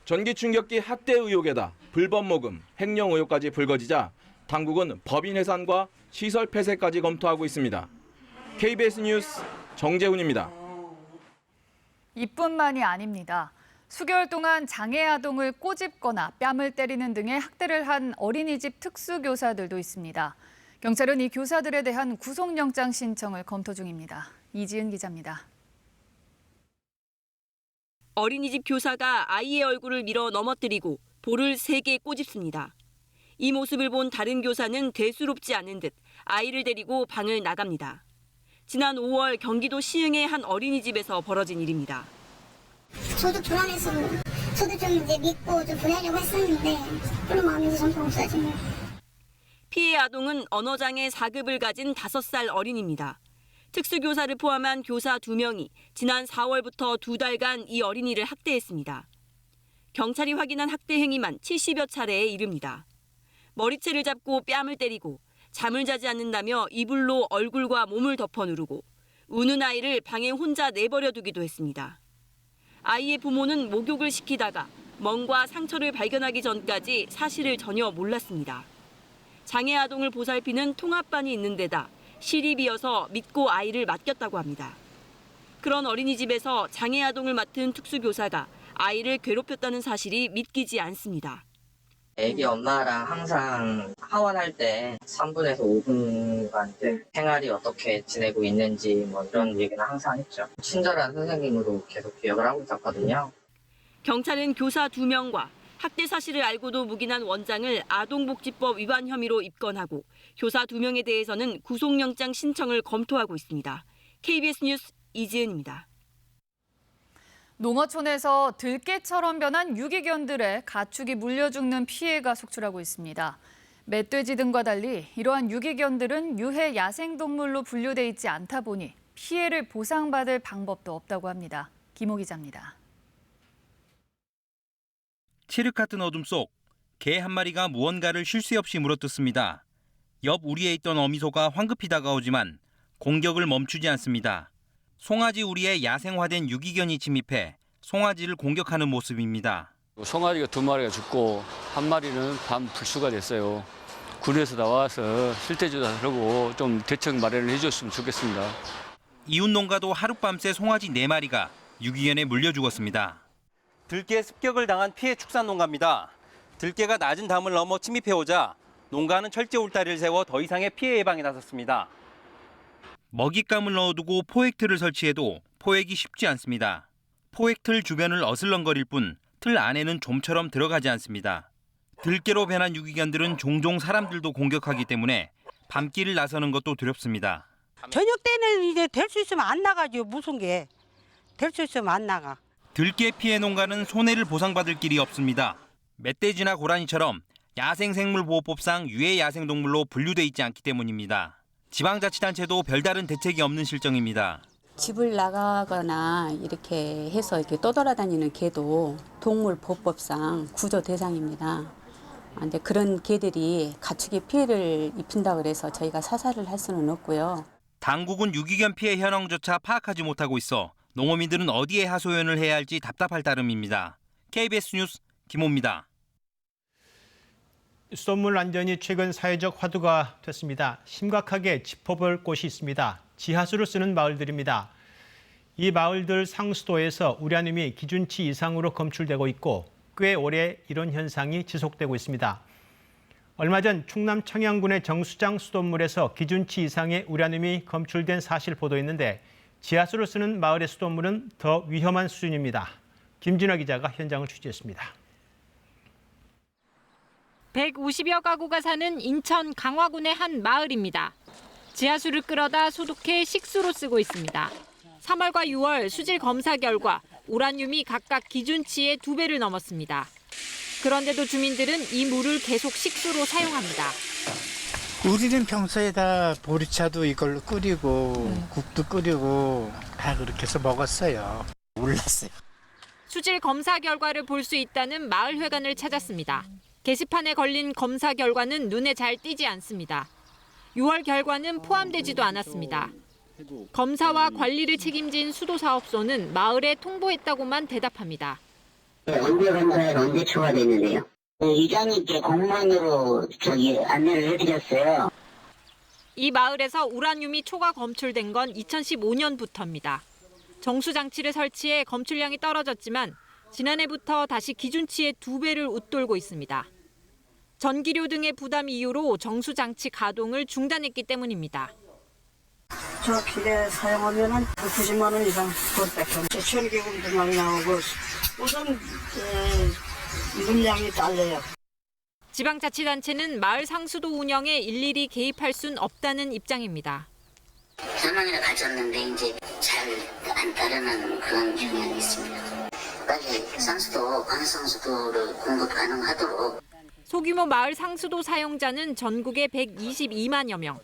전기 충격기 학대 의혹에다 불법 모금, 횡령 의혹까지 불거지자 당국은 법인 해산과 시설 폐쇄까지 검토하고 있습니다. KBS 뉴스 정재훈입니다. 이뿐만이 아닙니다. 수개월 동안 장애 아동을 꼬집거나 뺨을 때리는 등의 학대를 한 어린이집 특수교사들도 있습니다. 경찰은 이 교사들에 대한 구속영장 신청을 검토 중입니다. 이지은 기자입니다. 어린이집 교사가 아이의 얼굴을 밀어 넘어뜨리고 볼을 3개 꼬집습니다. 이 모습을 본 다른 교사는 대수롭지 않은 듯 아이를 데리고 방을 나갑니다. 지난 5월 경기도 시흥의 한 어린이집에서 벌어진 일입니다. 저도 불안해서 저도 좀 이제 믿고 좀 보내려고 했었는데 그런 마음이 이제 전부 없어지네요. 피해 아동은 언어장애 4급을 가진 5살 어린이입니다. 특수교사를 포함한 교사 2명이 지난 4월부터 2달간 이 어린이를 학대했습니다. 경찰이 확인한 학대 행위만 70여 차례에 이릅니다. 머리채를 잡고 뺨을 때리고 잠을 자지 않는다며 이불로 얼굴과 몸을 덮어 누르고 우는 아이를 방에 혼자 내버려 두기도 했습니다. 아이의 부모는 목욕을 시키다가 멍과 상처를 발견하기 전까지 사실을 전혀 몰랐습니다. 장애 아동을 보살피는 통합반이 있는 데다 시립이어서 믿고 아이를 맡겼다고 합니다. 그런 어린이집에서 장애 아동을 맡은 특수교사가 아이를 괴롭혔다는 사실이 믿기지 않습니다. 애기 엄마랑 항상 하원할 때 3분에서 5분간 생활이 어떻게 지내고 있는지 뭐 이런 얘기는 항상 했죠. 친절한 선생님으로 계속 기억을 하고 있었거든요. 경찰은 교사 2명과 학대 사실을 알고도 묵인한 원장을 아동복지법 위반 혐의로 입건하고 교사 2명에 대해서는 구속영장 신청을 검토하고 있습니다. KBS 뉴스 이지은입니다. 농어촌에서 들깨처럼 변한 유기견들의 가축이 물려 죽는 피해가 속출하고 있습니다. 멧돼지 등과 달리 이러한 유기견들은 유해 야생동물로 분류돼 있지 않다 보니 피해를 보상받을 방법도 없다고 합니다. 김호 기자입니다. 칠흑 같은 어둠 속 개 한 마리가 무언가를 쉴 새 없이 물어뜯습니다. 옆 우리에 있던 어미소가 황급히 다가오지만 공격을 멈추지 않습니다. 송아지 우리에 야생화된 유기견이 침입해 송아지를 공격하는 모습입니다. 송아지가 2마리가 죽고 1마리는 밤 불수가 됐어요. 군에서 나와서 실태조사 하고 좀 대책 마련을 해줬으면 좋겠습니다. 이웃 농가도 하룻밤새 송아지 4마리가 유기견에 물려 죽었습니다. 들깨 습격을 당한 피해 축산 농가입니다. 들깨가 낮은 담을 넘어 침입해오자 농가는 철제 울타리를 세워 더 이상의 피해 예방에 나섰습니다. 먹잇감을 넣어두고 포획틀을 설치해도 포획이 쉽지 않습니다. 포획틀 주변을 어슬렁거릴 뿐 틀 안에는 좀처럼 들어가지 않습니다. 들깨로 변한 유기견들은 종종 사람들도 공격하기 때문에 밤길을 나서는 것도 두렵습니다. 저녁 때는 이제 될 수 있으면 안 나가죠. 무슨 게. 될 수 있으면 안 나가. 들깨 피해 농가는 손해를 보상받을 길이 없습니다. 멧돼지나 고라니처럼 야생생물보호법상 유해 야생동물로 분류돼 있지 않기 때문입니다. 지방자치단체도 별다른 대책이 없는 실정입니다. 집을 나가거나 이렇게 해서 이렇게 떠돌아다니는 개도 동물보호법상 구조 대상입니다. 근데 그런 개들이 가축에 피해를 입힌다고 그래서 저희가 사살을 할 수는 없고요. 당국은 유기견 피해 현황조차 파악하지 못하고 있어 농어민들은 어디에 하소연을 해야 할지 답답할 따름입니다. KBS 뉴스 김호입니다. 수돗물 안전이 최근 사회적 화두가 됐습니다. 심각하게 짚어볼 곳이 있습니다. 지하수를 쓰는 마을들입니다. 이 마을들 상수도에서 우량음이 기준치 이상으로 검출되고 있고 꽤 오래 이런 현상이 지속되고 있습니다. 얼마 전 충남 청양군의 정수장 수돗물에서 기준치 이상의 우량음이 검출된 사실 보도했는데 지하수를 쓰는 마을의 수돗물은 더 위험한 수준입니다. 김진화 기자가 현장을 취재했습니다. 150여 가구가 사는 인천 강화군의 한 마을입니다. 지하수를 끌어다 소독해 식수로 쓰고 있습니다. 3월과 6월 수질 검사 결과 우라늄이 각각 기준치의 2배를 넘었습니다. 그런데도 주민들은 이 물을 계속 식수로 사용합니다. 우리는 평소에 다 보리차도 이걸로 끓이고 국도 끓이고 다 그렇게 해서 먹었어요. 몰랐어요. 수질 검사 결과를 볼 수 있다는 마을회관을 찾았습니다. 게시판에 걸린 검사 결과는 눈에 잘 띄지 않습니다. 6월 결과는 포함되지도 않았습니다. 검사와 관리를 책임진 수도사업소는 마을에 통보했다고만 대답합니다. 언제 검사에 언제 초과됐는데요? 이장님께 공문으로 안내를 해드렸어요. 이 마을에서 우라늄이 초과 검출된 건 2015년부터입니다. 정수장치를 설치해 검출량이 떨어졌지만 지난해부터 다시 기준치의 2배를 웃돌고 있습니다. 전기료 등의 부담 이유로 정수장치 가동을 중단했기 때문입니다. 저 필에 사용하면 90만 원 이상 돈 천기금도 많이 나오고 우선 물량이 딸려요. 지방자치단체는 마을 상수도 운영에 일일이 개입할 순 없다는 입장입니다. 설명회를 가졌는데 이제 잘 안 따르는 그런 경향이 있습니다. 빨리 상수도, 관상수도를 공급 가능하도록. 소규모 마을 상수도 사용자는 전국에 122만여 명.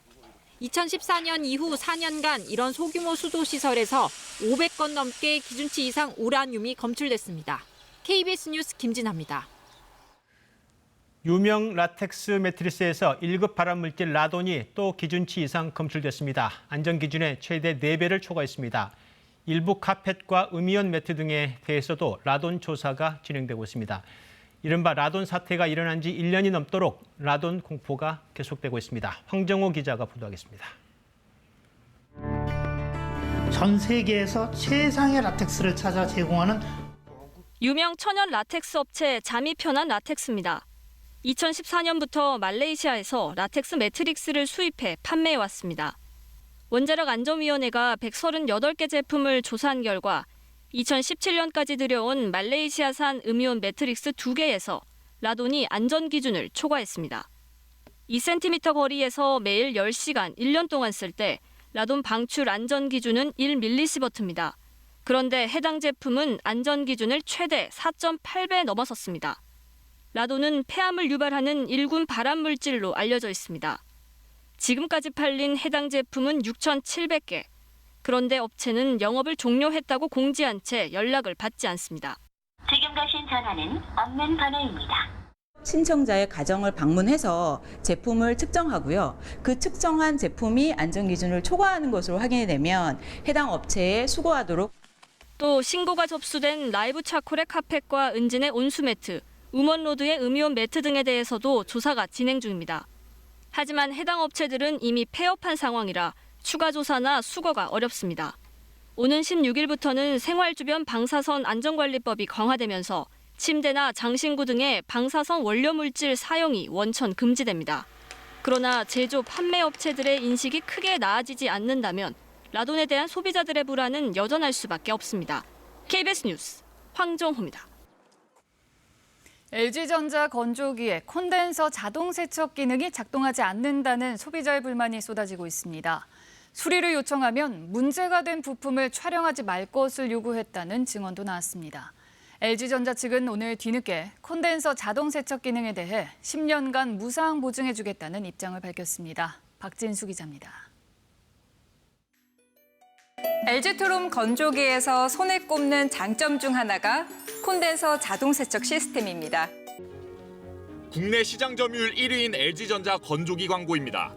2014년 이후 4년간 이런 소규모 수도시설에서 500건 넘게 기준치 이상 우라늄이 검출됐습니다. KBS 뉴스 김진아입니다. 유명 라텍스 매트리스에서 1급 발암물질 라돈이 또 기준치 이상 검출됐습니다. 안전기준의 최대 4배를 초과했습니다. 일부 카펫과 음이온 매트 등에 대해서도 라돈 조사가 진행되고 있습니다. 이른바 라돈 사태가 일어난 지 1년이 넘도록 라돈 공포가 계속되고 있습니다. 황정호 기자가 보도하겠습니다. 전 세계에서 최상의 라텍스를 찾아 제공하는 유명 천연 라텍스 업체 자미편한 라텍스입니다. 2014년부터 말레이시아에서 라텍스 매트릭스를 수입해 판매해왔습니다. 원자력 안전위원회가 138개 제품을 조사한 결과 2017년까지 들여온 말레이시아산 음이온 매트릭스 2개에서 라돈이 안전기준을 초과했습니다. 2cm 거리에서 매일 10시간 1년 동안 쓸 때 라돈 방출 안전기준은 1mSib입니다. 그런데 해당 제품은 안전기준을 최대 4.8배 넘어섰습니다. 라돈은 폐암을 유발하는 1군 발암물질로 알려져 있습니다. 지금까지 팔린 해당 제품은 6,700개. 그런데 업체는 영업을 종료했다고 공지한 채 연락을 받지 않습니다. 지금 가신 전화는 없는 번호입니다. 신청자의 가정을 방문해서 제품을 측정하고요. 그 측정한 제품이 안전기준을 초과하는 것으로 확인이 되면 해당 업체에 수거하도록. 또 신고가 접수된 라이브 차콜의 카펫과 은진의 온수매트, 우먼로드의 음이온 매트 등에 대해서도 조사가 진행 중입니다. 하지만 해당 업체들은 이미 폐업한 상황이라 추가 조사나 수거가 어렵습니다. 오는 16일부터는 생활 주변 방사선 안전관리법이 강화되면서 침대나 장신구 등의 방사선 원료물질 사용이 원천 금지됩니다. 그러나 제조 판매 업체들의 인식이 크게 나아지지 않는다면 라돈에 대한 소비자들의 불안은 여전할 수밖에 없습니다. KBS 뉴스 황정호입니다. LG전자 건조기에 콘덴서 자동 세척 기능이 작동하지 않는다는 소비자의 불만이 쏟아지고 있습니다. 수리를 요청하면 문제가 된 부품을 촬영하지 말 것을 요구했다는 증언도 나왔습니다. LG전자 측은 오늘 뒤늦게 콘덴서 자동 세척 기능에 대해 10년간 무상 보증해주겠다는 입장을 밝혔습니다. 박진수 기자입니다. LG트롬 건조기에서 손에 꼽는 장점 중 하나가 콘덴서 자동 세척 시스템입니다. 국내 시장 점유율 1위인 LG전자 건조기 광고입니다.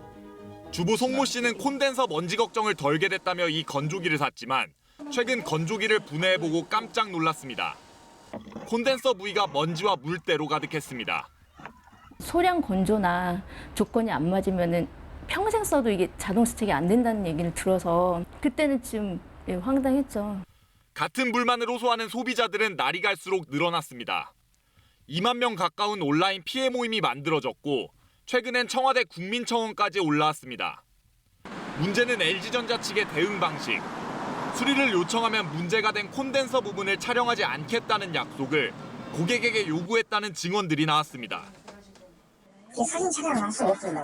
주부 송모 씨는 콘덴서 먼지 걱정을 덜게 됐다며 이 건조기를 샀지만 최근 건조기를 분해해보고 깜짝 놀랐습니다. 콘덴서 부위가 먼지와 물때로 가득했습니다. 소량 건조나 조건이 안 맞으면은 평생 써도 이게 자동 세척이 안 된다는 얘기를 들어서 그때는 좀 황당했죠. 같은 불만을 호소하는 소비자들은 날이 갈수록 늘어났습니다. 2만 명 가까운 온라인 피해 모임이 만들어졌고 최근엔 청와대 국민청원까지 올라왔습니다. 문제는 LG전자 측의 대응 방식. 수리를 요청하면 문제가 된 콘덴서 부분을 촬영하지 않겠다는 약속을 고객에게 요구했다는 증언들이 나왔습니다. 사진 촬영을 할 수 없습니다.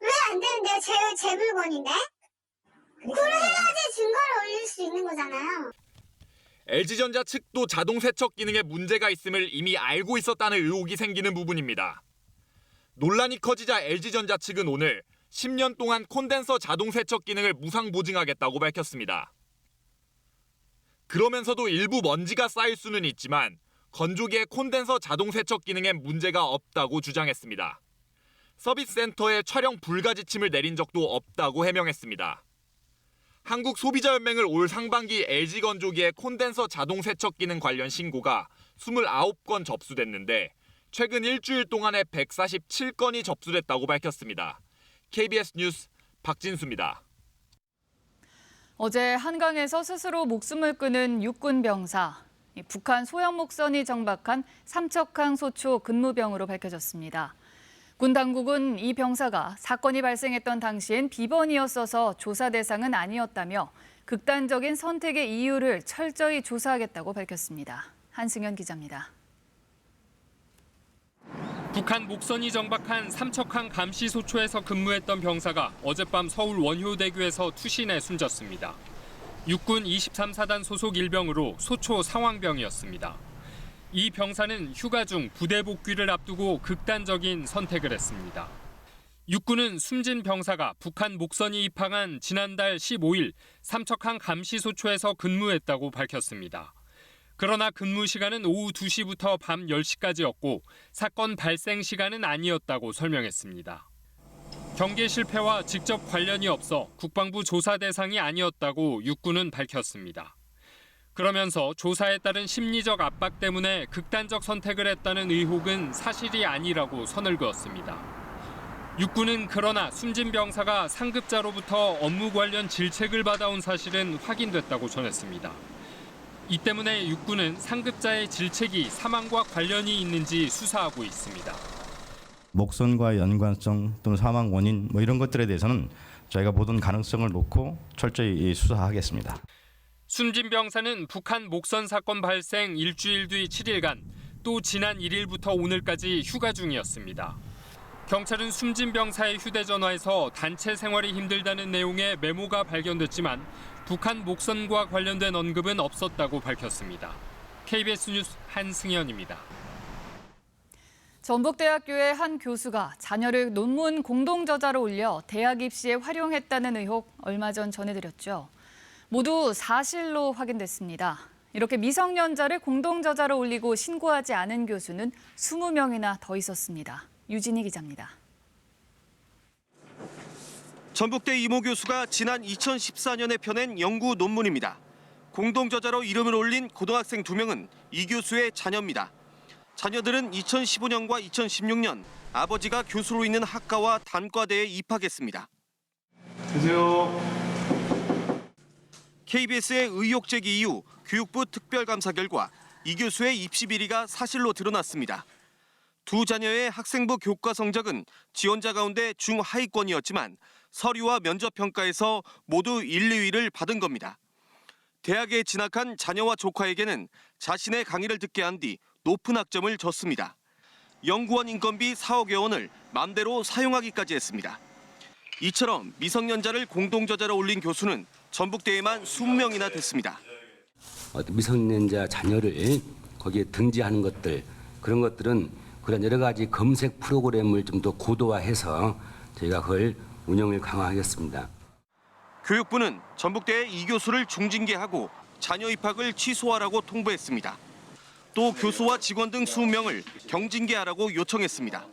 왜 안 되는데요? 제 물건인데? 그걸 해야지 증거를 올릴 수 있는 거잖아요. LG전자 측도 자동 세척 기능에 문제가 있음을 이미 알고 있었다는 의혹이 생기는 부분입니다. 논란이 커지자 LG전자 측은 오늘 10년 동안 콘덴서 자동 세척 기능을 무상 보증하겠다고 밝혔습니다. 그러면서도 일부 먼지가 쌓일 수는 있지만 건조기의 콘덴서 자동 세척 기능에 문제가 없다고 주장했습니다. 서비스 센터에 촬영 불가 지침을 내린 적도 없다고 해명했습니다. 한국소비자연맹을 올 상반기 LG 건조기의 콘덴서 자동 세척 기능 관련 신고가 29건 접수됐는데 최근 일주일 동안에 147건이 접수됐다고 밝혔습니다. KBS 뉴스 박진수입니다. 어제 한강에서 스스로 목숨을 끊은 육군 병사. 북한 소형목선이 정박한 삼척항 소초 근무병으로 밝혀졌습니다. 군 당국은 이 병사가 사건이 발생했던 당시엔 비번이었어서 조사 대상은 아니었다며 극단적인 선택의 이유를 철저히 조사하겠다고 밝혔습니다. 한승현 기자입니다. 북한 목선이 정박한 삼척항 감시소초에서 근무했던 병사가 어젯밤 서울 원효대교에서 투신해 숨졌습니다. 육군 23사단 소속 일병으로 소초 상황병이었습니다. 이 병사는 휴가 중 부대 복귀를 앞두고 극단적인 선택을 했습니다. 육군은 숨진 병사가 북한 목선이 입항한 지난달 15일 삼척항 감시소초에서 근무했다고 밝혔습니다. 그러나 근무 시간은 오후 2시부터 밤 10시까지였고 사건 발생 시간은 아니었다고 설명했습니다. 경계 실패와 직접 관련이 없어 국방부 조사 대상이 아니었다고 육군은 밝혔습니다. 그러면서 조사에 따른 심리적 압박 때문에 극단적 선택을 했다는 의혹은 사실이 아니라고 선을 그었습니다. 육군은 그러나 숨진 병사가 상급자로부터 업무 관련 질책을 받아온 사실은 확인됐다고 전했습니다. 이 때문에 육군은 상급자의 질책이 사망과 관련이 있는지 수사하고 있습니다. 목선과 연관성 또는 사망 원인 이런 것들에 대해서는 저희가 모든 가능성을 놓고 철저히 수사하겠습니다. 숨진 병사는 북한 목선 사건 발생 일주일 뒤 7일간 또 지난 1일부터 오늘까지 휴가 중이었습니다. 경찰은 숨진 병사의 휴대전화에서 단체 생활이 힘들다는 내용의 메모가 발견됐지만 북한 목선과 관련된 언급은 없었다고 밝혔습니다. KBS 뉴스 한승현입니다. 전북대학교의 한 교수가 자녀를 논문 공동저자로 올려 대학 입시에 활용했다는 의혹 얼마 전 전해드렸죠. 모두 사실로 확인됐습니다. 이렇게 미성년자를 공동저자로 올리고 신고하지 않은 교수는 20명이나 더 있었습니다. 유진희 기자입니다. 전북대 이모 교수가 지난 2014년에 펴낸 연구 논문입니다. 공동저자로 이름을 올린 고등학생 2명은 이 교수의 자녀입니다. 자녀들은 2015년과 2016년 아버지가 교수로 있는 학과와 단과대에 입학했습니다. 드세요. KBS의 의혹 제기 이후 교육부 특별감사 결과 이 교수의 입시 비리가 사실로 드러났습니다. 두 자녀의 학생부 교과 성적은 지원자 가운데 중하위권이었지만 서류와 면접 평가에서 모두 1, 2위를 받은 겁니다. 대학에 진학한 자녀와 조카에게는 자신의 강의를 듣게 한 뒤 높은 학점을 줬습니다. 연구원 인건비 4억여 원을 맘대로 사용하기까지 했습니다. 이처럼 미성년자를 공동저자로 올린 교수는 전북대에만 20명이나 됐습니다. 미성년자 자녀를 거기에 등재하는 것들, 그런 것들은 그런 여러 가지 검색 프로그램을 좀 더 고도화해서 저희가 그걸 운영을 강화하겠습니다. 교육부는 전북대에 이 교수를 중징계하고 자녀 입학을 취소하라고 통보했습니다. 또 교수와 직원 등 20명을 경징계하라고 요청했습니다.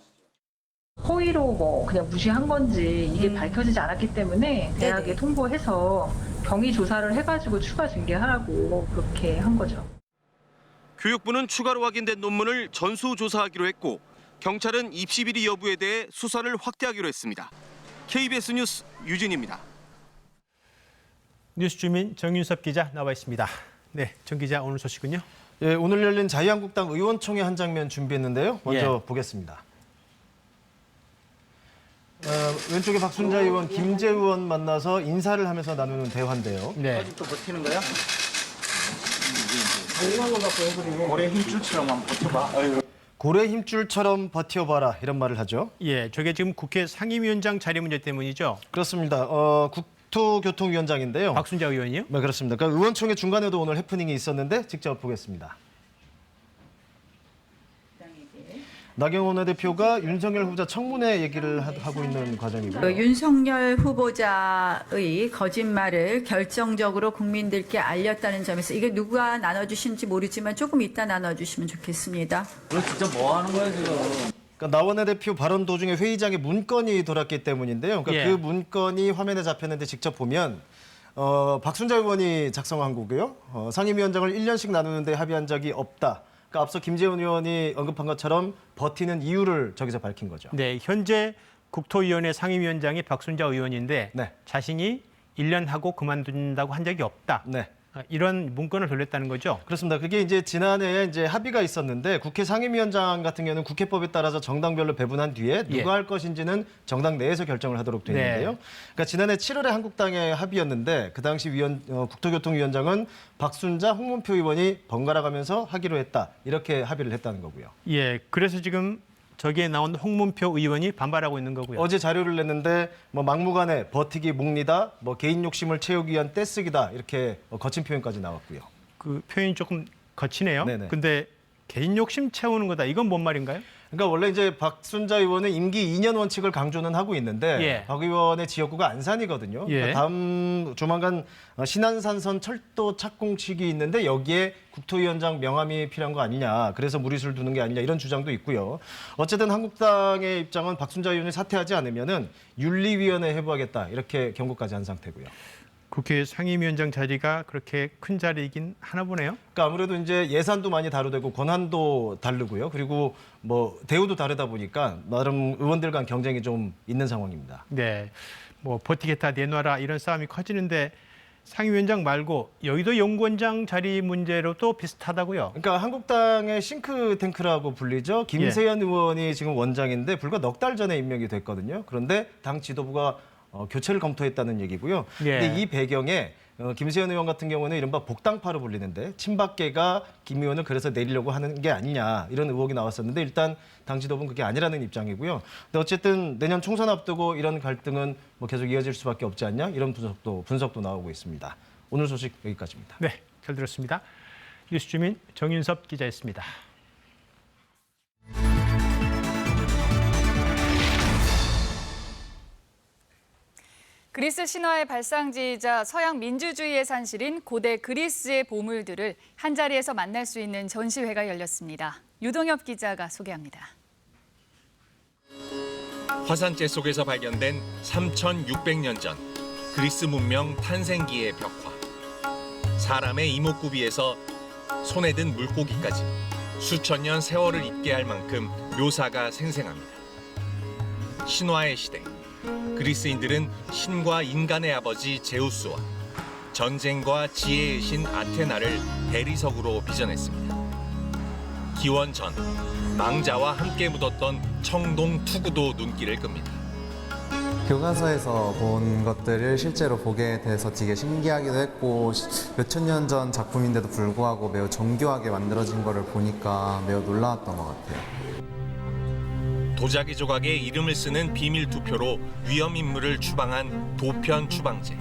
허위로 그냥 무시한 건지 이게 밝혀지지 않았기 때문에 대학에 통보해서 경위 조사를 해가지고 추가 징계하라고 그렇게 한 거죠. 교육부는 추가로 확인된 논문을 전수조사하기로 했고 경찰은 입시 비리 여부에 대해 수사를 확대하기로 했습니다. KBS 뉴스 유진입니다. 뉴스 주민 정윤섭 기자 나와 있습니다. 네, 정 기자 오늘 소식은요? 예, 오늘 열린 자유한국당 의원총회 한 장면 준비했는데요. 먼저 보겠습니다. 왼쪽에 박순자 의원, 김재 의원 만나서 인사를 하면서 나누는 대화인데요. 네. 아직도 버티는 거야? 고래 힘줄처럼 한번 버텨봐. 고래 힘줄처럼 버텨봐라 이런 말을 하죠. 예, 저게 지금 국회 상임위원장 자리 문제 때문이죠? 그렇습니다. 국토교통위원장인데요. 박순자 의원이요? 네, 그렇습니다. 그러니까 의원총회 중간에도 오늘 해프닝이 있었는데 직접 보겠습니다. 나경원 원내대표가 윤석열 후보자 청문회 얘기를 하고 있는 과정이고요. 윤석열 후보자의 거짓말을 결정적으로 국민들께 알렸다는 점에서 이게 누가 나눠주신지 모르지만 조금 이따 나눠주시면 좋겠습니다. 이거 진짜 뭐 하는 거야 지금? 그러니까 나 원내대표 발언 도중에 회의장에 문건이 돌았기 때문인데요. 그러니까 그 문건이 화면에 잡혔는데 직접 보면 박순자 의원이 작성한 거고요. 상임위원장을 1년씩 나누는데 합의한 적이 없다. 그러니까 앞서 김재원 의원이 언급한 것처럼 버티는 이유를 저기서 밝힌 거죠. 네, 현재 국토위원회 상임위원장이 박순자 의원인데 네. 자신이 1년 하고 그만둔다고 한 적이 없다. 네. 이런 문건을 돌렸다는 거죠. 그렇습니다. 그게 이제 지난해에 이제 합의가 있었는데 국회 상임위원장 같은 경우는 국회법에 따라서 정당별로 배분한 뒤에 누가 할 것인지는 정당 내에서 결정을 하도록 되어 있는데요. 그러니까 지난해 7월에 한국당의 합의였는데 그 당시 국토교통위원장은 박순자, 홍문표 의원이 번갈아 가면서 하기로 했다. 이렇게 합의를 했다는 거고요. 예, 그래서 지금 저기에 나온 홍문표 의원이 반발하고 있는 거고요. 어제 자료를 냈는데 막무가내 버티기 묵니다, 개인 욕심을 채우기 위한 떼쓰기다 이렇게 거친 표현까지 나왔고요. 그 표현이 조금 거치네요. 네네. 근데 개인 욕심 채우는 거다. 이건 뭔 말인가요? 그러니까 원래 이제 박순자 의원은 임기 2년 원칙을 강조는 하고 있는데 예. 박 의원의 지역구가 안산이거든요. 예. 그러니까 다음 조만간 신안산선 철도 착공식이 있는데 여기에 국토위원장 명함이 필요한 거 아니냐. 그래서 무리수를 두는 게 아니냐 이런 주장도 있고요. 어쨌든 한국당의 입장은 박순자 의원이 사퇴하지 않으면은 윤리위원회 해부하겠다 이렇게 경고까지 한 상태고요. 국회 상임위원장 자리가 그렇게 큰 자리이긴 하나 보네요. 그러니까 아무래도 이제 예산도 많이 다르되고 권한도 다르고요. 그리고 뭐 대우도 다르다 보니까 나름 의원들 간 경쟁이 좀 있는 상황입니다. 네, 뭐 버티겠다 내놔라 이런 싸움이 커지는데 상임위원장 말고 여의도 연구원장 자리 문제로 또 비슷하다고요. 그러니까 한국당의 싱크탱크라고 불리죠. 김세연 의원이 지금 원장인데 불과 넉 달 전에 임명이 됐거든요. 그런데 당 지도부가 교체를 검토했다는 얘기고요. 예. 근데 이 배경에 김세연 의원 같은 경우는 이른바 복당파로 불리는데 친박계가 김 의원을 그래서 내리려고 하는 게 아니냐 이런 의혹이 나왔었는데 일단 당 지도부는 그게 아니라는 입장이고요. 근데 어쨌든 내년 총선 앞두고 이런 갈등은 뭐 계속 이어질 수밖에 없지 않냐 이런 분석도 나오고 있습니다. 오늘 소식 여기까지입니다. 네, 잘 들었습니다. 뉴스주민 정윤섭 기자였습니다. 그리스 신화의 발상지이자 서양 민주주의의 산실인 고대 그리스의 보물들을 한자리에서 만날 수 있는 전시회가 열렸습니다. 유동엽 기자가 소개합니다. 화산재 속에서 발견된 3,600년 전 그리스 문명 탄생기의 벽화. 사람의 이목구비에서 손에 든 물고기까지 수천 년 세월을 잊게 할 만큼 묘사가 생생합니다. 신화의 시대. 그리스인들은 신과 인간의 아버지 제우스와 전쟁과 지혜의 신 아테나를 대리석으로 빚어냈습니다. 기원 전 망자와 함께 묻었던 청동 투구도 눈길을 끕니다. 교과서에서 본 것들을 실제로 보게 돼서 되게 신기하기도 했고 몇천 년 전 작품인데도 불구하고 매우 정교하게 만들어진 거를 보니까 매우 놀라웠던 것 같아요. 도자기 조각에 이름을 쓰는 비밀 투표로 위험 인물을 추방한 도편 추방제.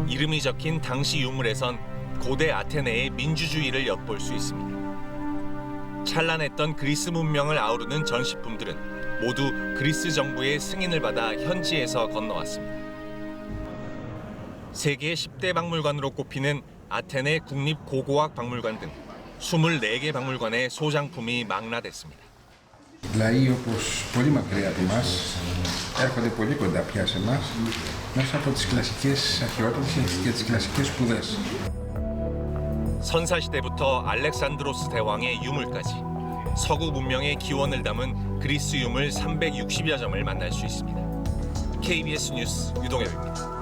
이름이 적힌 당시 유물에선 고대 아테네의 민주주의를 엿볼 수 있습니다. 찬란했던 그리스 문명을 아우르는 전시품들은 모두 그리스 정부의 승인을 받아 현지에서 건너왔습니다. 세계 10대 박물관으로 꼽히는 아테네 국립고고학박물관 등 24개 박물관의 소장품이 망라됐습니다. Λαοί όπως πολύ μακριά από εμάς έρχονται πολύ κοντά πια σε εμάς μέσα από τις κλασικές αρχαιότητες και τις κλασικές σπουδές. 선사시대부터 알렉산드로스 대왕의 유물까지 서구 문명의 기원을 담은 그리스 유물 360여 점을 만날 수 있습니다. KBS 뉴스 유동엽입니다.